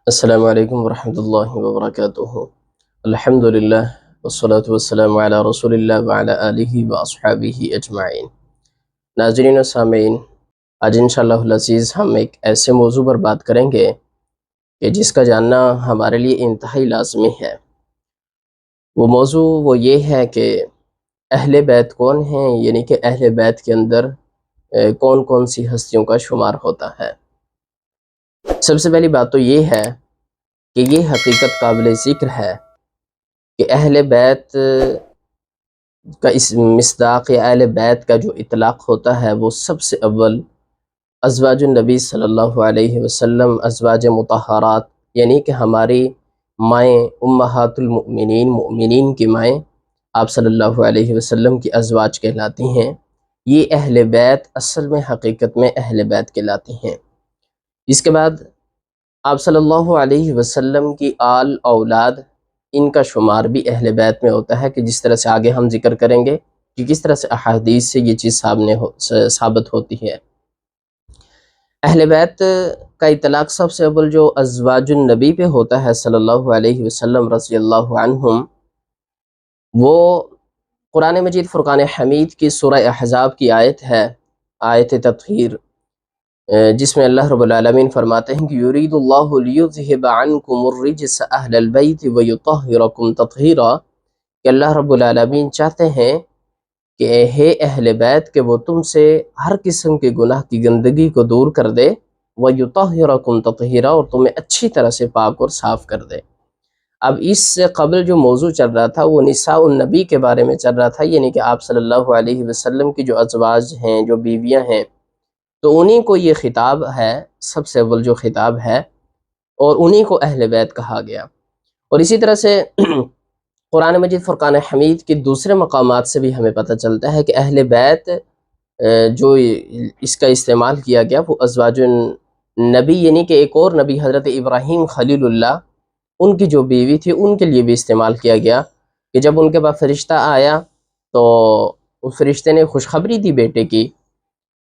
السلام علیکم ورحمۃ اللہ وبرکاتہ۔ الحمد للہ والصلاة والسلام علی رسول اللہ وعلی آلہ واصحابہ اجمعین۔ ناظرین و سامعین، آج انشاءاللہ العزیز ہم ایک ایسے موضوع پر بات کریں گے کہ جس کا جاننا ہمارے لیے انتہائی لازمی ہے۔ وہ یہ ہے کہ اہل بیت کون ہیں، یعنی کہ اہل بیت کے اندر کون کون سی ہستیوں کا شمار ہوتا ہے۔ سب سے پہلی بات تو یہ ہے کہ یہ حقیقت قابل ذکر ہے کہ اہل بیت کا اس مصداق یا اہل بیت کا جو اطلاق ہوتا ہے وہ سب سے اول ازواج النبی صلی اللہ علیہ وسلم، ازواج مطہرات، یعنی کہ ہماری مائیں، امہات المؤمنین، مؤمنین کی مائیں آپ صلی اللہ علیہ وسلم کی ازواج کہلاتی ہیں۔ یہ اہل بیت اصل میں حقیقت میں اہل بیت کہلاتی ہیں۔ اس کے بعد آپ صلی اللہ علیہ وسلم کی آل اولاد، ان کا شمار بھی اہل بیت میں ہوتا ہے، کہ جس طرح سے آگے ہم ذکر کریں گے کہ کس طرح سے احادیث سے یہ چیز ثابت ہوتی ہے۔ اہل بیت کا اطلاق سب سے اول جو ازواج النبی پہ ہوتا ہے صلی اللہ علیہ وسلم رضی اللہ عنہم، وہ قرآن مجید فرقان حمید کی سورہ احزاب کی آیت ہے، آیت تطہیر، جس میں اللہ رب العالمین فرماتے ہیں کہ یرید اللہ لیذہب عنکم الرجس اہل البیت ویطہرکم تطہیرا، کہ اللہ رب العالمین چاہتے ہیں کہ ہے اہل بیت کہ وہ تم سے ہر قسم کے گناہ کی گندگی کو دور کر دے، ویطہرکم تطہیرا، اور تمہیں اچھی طرح سے پاک اور صاف کر دے۔ اب اس سے قبل جو موضوع چل رہا تھا وہ نساء النبی کے بارے میں چل رہا تھا، یعنی کہ آپ صلی اللہ علیہ وسلم کی جو ازواج ہیں، جو بیویاں ہیں، تو انہی کو یہ خطاب ہے، سب سے اول جو خطاب ہے، اور انہی کو اہل بیت کہا گیا۔ اور اسی طرح سے قرآن مجید فرقان حمید کے دوسرے مقامات سے بھی ہمیں پتہ چلتا ہے کہ اہل بیت جو اس کا استعمال کیا گیا وہ ازواج النبی، یعنی کہ ایک اور نبی حضرت ابراہیم خلیل اللہ، ان کی جو بیوی تھی ان کے لیے بھی استعمال کیا گیا، کہ جب ان کے پاس فرشتہ آیا تو اس فرشتے نے خوشخبری دی بیٹے کی،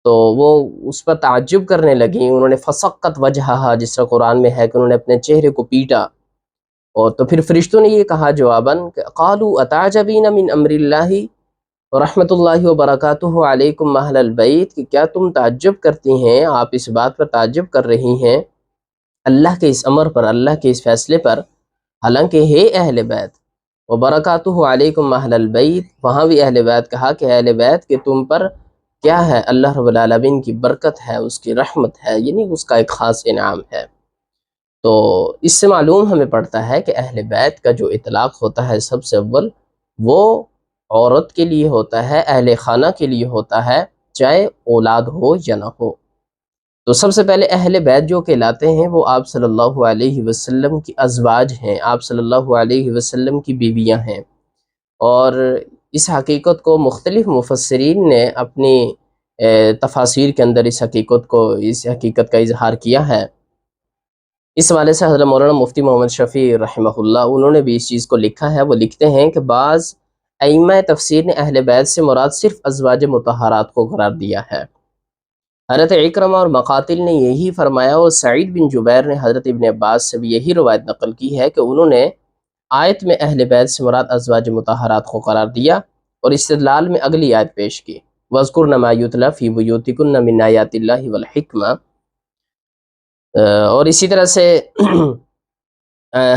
تو وہ اس پر تعجب کرنے لگیں، انہوں نے فسقت وجہہا، جس طرح قرآن میں ہے کہ انہوں نے اپنے چہرے کو پیٹا، اور تو پھر فرشتوں نے یہ کہا جواباً کہ قالوا اتعجبین من امر اللہ رحمۃ اللہ وبرکاتہ علیکم اہل البیت، کہ کیا تم تعجب کرتی ہیں، آپ اس بات پر تعجب کر رہی ہیں اللہ کے اس امر پر، اللہ کے اس فیصلے پر، حالانکہ ہے اہل بیت، وبرکاتہ علیکم اہل البیت، وہاں بھی اہل بیت کہا کہ اہل بیت کہ تم پر کیا ہے، اللہ رب العالمین کی برکت ہے، اس کی رحمت ہے، یعنی اس کا ایک خاص انعام ہے۔ تو اس سے معلوم ہمیں پڑتا ہے کہ اہل بیت کا جو اطلاق ہوتا ہے سب سے اول وہ عورت کے لیے ہوتا ہے، اہل خانہ کے لیے ہوتا ہے، چاہے اولاد ہو یا نہ ہو۔ تو سب سے پہلے اہل بیت جو کہلاتے ہیں وہ آپ صلی اللہ علیہ وسلم کی ازواج ہیں، آپ صلی اللہ علیہ وسلم کی بیویاں ہیں، اور اس حقیقت کو مختلف مفسرین نے اپنی تفاسیر کے اندر اس حقیقت کا اظہار کیا ہے۔ اس حوالے سے حضرت مولانا مفتی محمد شفیع رحمہ اللہ، انہوں نے بھی اس چیز کو لکھا ہے، وہ لکھتے ہیں کہ بعض ائمہ تفسیر نے اہل بیت سے مراد صرف ازواج مطہرات کو قرار دیا ہے۔ حضرت اکرمہ اور مقاتل نے یہی فرمایا، اور سعید بن جبیر نے حضرت ابن عباس سے بھی یہی روایت نقل کی ہے کہ انہوں نے آیت میں اہل بیت سے مراد ازواج مطہرات کو قرار دیا، اور استدلال میں اگلی آیت پیش کی، وَاذْكُرْنَ مَا يُتْلَى فِي بُيُوتِكُنَّ مِنْ آيَاتِ اللَّهِ وَالْحِكْمَةِ۔ اور اسی طرح سے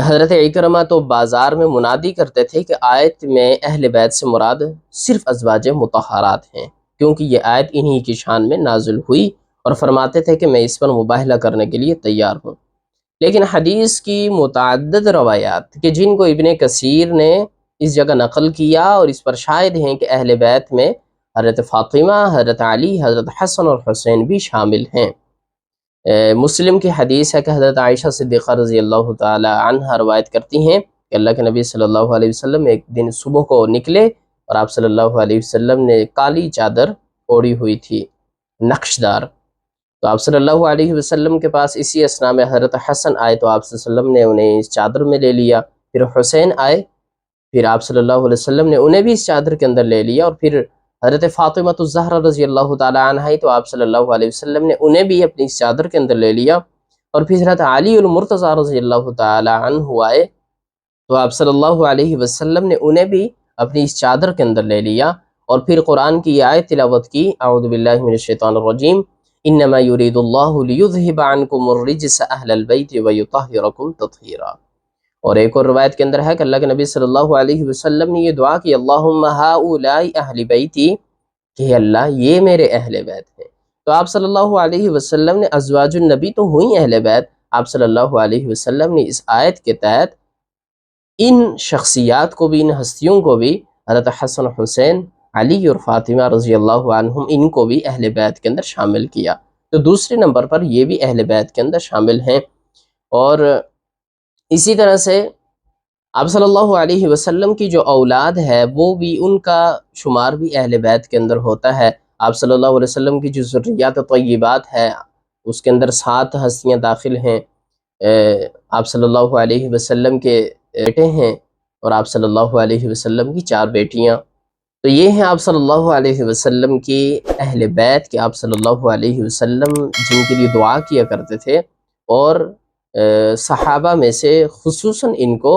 حضرت اکرمہ تو بازار میں منادی کرتے تھے کہ آیت میں اہل بیت سے مراد صرف ازواج مطہرات ہیں، کیونکہ یہ آیت انہی کی شان میں نازل ہوئی، اور فرماتے تھے کہ میں اس پر مباہلہ کرنے کے لیے تیار ہوں۔ لیکن حدیث کی متعدد روایات کہ جن کو ابن کثیر نے اس جگہ نقل کیا اور اس پر شاہد ہیں کہ اہل بیت میں حضرت فاطمہ، حضرت علی، حضرت حسن اور حسین بھی شامل ہیں۔ مسلم کی حدیث ہے کہ حضرت عائشہ صدیقہ رضی اللہ تعالی عنہ روایت کرتی ہیں کہ اللہ کے نبی صلی اللہ علیہ وسلم ایک دن صبح کو نکلے، اور آپ صلی اللہ علیہ وسلم نے کالی چادر اوڑھی ہوئی تھی، نقش دار، تو آپ صلی اللہ علیہ وسلم کے پاس اسی اثناء میں حضرت حسن آئے، تو آپ صلی اللہ علیہ وسلم نے انہیں اس چادر میں لے لیا، پھر حسین آئے، پھر آپ صلی اللہ علیہ وسلم نے انہیں بھی اس چادر کے اندر لے لیا، اور پھر حضرت فاطمہ الزہرا رضی اللہ تعالی عنہ، تو آپ صلی اللہ علیہ وسلم نے انہیں بھی اپنی اس چادر کے اندر لے لیا، اور پھر حضرت علی المرتضیٰ رضی اللہ تعالی عنہ آئے تو آپ صلی اللہ علیہ وسلم نے انہیں بھی اپنی اس چادر کے اندر لے لیا، اور پھر قرآن کی یہ آیت تلاوت کی، اعوذ باللہ من الشیطان الرجیم، انما یرید اللہ لیذہب عنکم الرجس اہل البیت ویطہرکم تطہیرا۔ اور ایک اور روایت کے اندر ہے کہ اللہ کے نبی صلی اللہ علیہ وسلم نے یہ دعا کی، اللہم ہؤلاء اہل بیتی، کہ اللہ یہ میرے اہل بیت ہیں۔ تو آپ صلی اللہ علیہ وسلم نے ازواج النبی تو ہوئی اہل بیت، آپ صلی اللہ علیہ وسلم نے اس آیت کے تحت ان شخصیات کو بھی، ان ہستیوں کو بھی، حضرت حسن حسین، علی اور فاطمہ رضی اللہ عنہم، ان کو بھی اہل بیت کے اندر شامل کیا۔ تو دوسرے نمبر پر یہ بھی اہل بیت کے اندر شامل ہیں۔ اور اسی طرح سے آپ صلی اللہ علیہ وسلم کی جو اولاد ہے وہ بھی، ان کا شمار بھی اہل بیت کے اندر ہوتا ہے۔ آپ صلی اللہ علیہ وسلم کی جو ذریات طیبات ہے اس کے اندر 7 ہستیاں داخل ہیں۔ آپ صلی اللہ علیہ وسلم کے بیٹے ہیں، اور آپ صلی اللہ علیہ وسلم کی 4 بیٹیاں۔ تو یہ ہیں آپ صلی اللہ علیہ وسلم کی اہل بیت، کہ آپ صلی اللہ علیہ وسلم جن کے لیے دعا کیا کرتے تھے، اور صحابہ میں سے خصوصاً ان کو،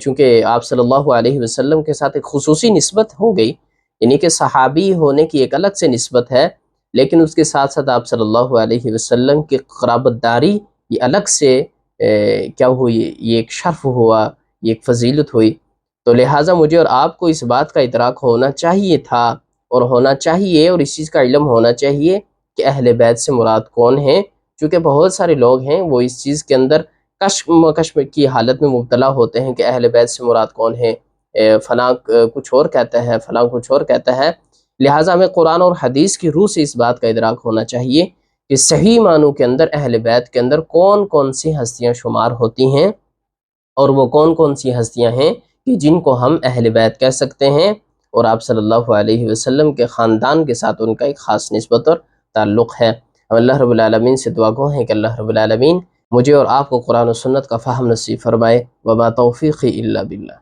چونکہ آپ صلی اللہ علیہ وسلم کے ساتھ ایک خصوصی نسبت ہو گئی، یعنی کہ صحابی ہونے کی ایک الگ سے نسبت ہے، لیکن اس کے ساتھ ساتھ آپ صلی اللہ علیہ وسلم کی قرابت داری یہ الگ سے کیا ہوئی، یہ ایک شرف ہوا، یہ ایک فضیلت ہوئی۔ تو لہٰذا مجھے اور آپ کو اس بات کا ادراک ہونا چاہیے تھا، اور ہونا چاہیے، اور اس چیز کا علم ہونا چاہیے کہ اہل بیت سے مراد کون ہیں، چونکہ بہت سارے لوگ ہیں وہ اس چیز کے اندر کشم کی حالت میں مبتلا ہوتے ہیں کہ اہل بیت سے مراد کون ہے، فلاں کچھ اور کہتا ہے، فلاں کچھ اور کہتا ہے۔ لہٰذا ہمیں قرآن اور حدیث کی روح سے اس بات کا ادراک ہونا چاہیے کہ صحیح معنوں کے اندر اہل بیت کے اندر کون کون سی ہستیاں شمار ہوتی ہیں، اور وہ کون کون سی ہستیاں ہیں کہ جن کو ہم اہل بیت کہہ سکتے ہیں، اور آپ صلی اللہ علیہ وسلم کے خاندان کے ساتھ ان کا ایک خاص نسبت اور تعلق ہے۔ ہم اللہ رب العالمین سے دعا گو ہیں کہ اللہ رب العالمین مجھے اور آپ کو قرآن و سنت کا فہم نصیب فرمائے۔ وما توفیقی الا باللہ۔